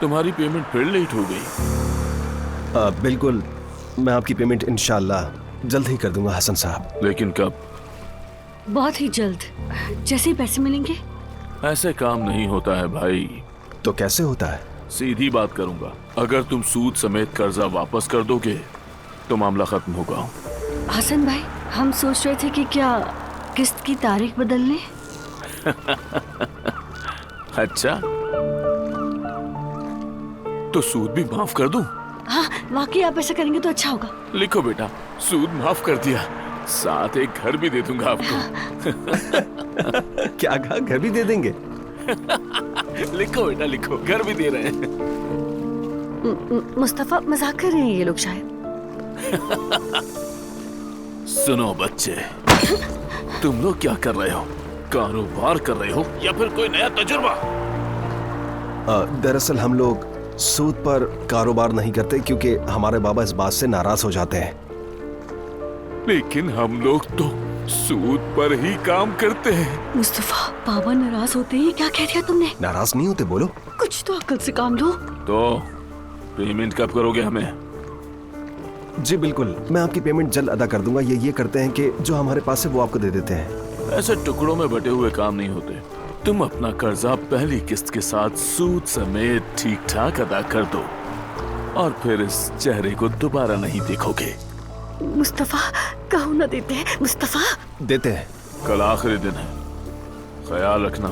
तुम्हारी पेमेंट फिर लेट हो गई। बिल्कुल, मैं आपकी पेमेंट इंशाल्लाह जल्द ही कर दूंगा हसन साहब। लेकिन कब? बहुत ही जल्द, जैसे ही पैसे मिलेंगे। ऐसे काम नहीं होता है भाई। तो कैसे होता है? सीधी बात करूंगा, अगर तुम सूद समेत कर्जा वापस कर दोगे तो मामला खत्म होगा। हसन भाई, हम सोच रहे थे कि क्या किस्त की तारीख बदल लें। अच्छा, तो सूद भी माफ कर दूं? हाँ, वाकई आप ऐसा करेंगे तो अच्छा होगा। लिखो बेटा, सूद माफ कर दिया, साथ एक घर भी दे दूंगा आपको। क्या कहा, घर भी दे देंगे? लिखो बेटा लिखो, घर भी दे रहे हैं। मुस्तफा, मजाक कर रहे हैं ये लोग शायद। सुनो बच्चे, तुम लोग क्या कर रहे हो? कारोबार कर रहे हो या फिर कोई नया तजुर्बा? दरअसल हम लोग सूद पर कारोबार नहीं करते क्योंकि हमारे बाबा इस बात से नाराज हो जाते हैं। लेकिन हम लोग तो सूद पर ही काम करते हैं। मुस्तफा, बाबा नाराज होते हैं, क्या कह दिया तुमने? नाराज नहीं होते, बोलो। कुछ तो अक्ल से काम लो। तो पेमेंट कब करोगे हमें? जी बिल्कुल, मैं आपकी पेमेंट जल्द अदा कर दूंगा। ये करते हैं कि जो हमारे पास है वो आपको दे देते हैं। ऐसे टुकड़ों में बटे हुए काम नहीं होते। तुम अपना कर्जा पहली किस्त के साथ सूद समेत ठीक ठाक अदा कर दो और फिर इस चेहरे को दोबारा नहीं देखोगे। मुस्तफा, कहो ना देते हैं। मुस्तफा, देते हैं। कल आखिरी दिन है, ख्याल रखना।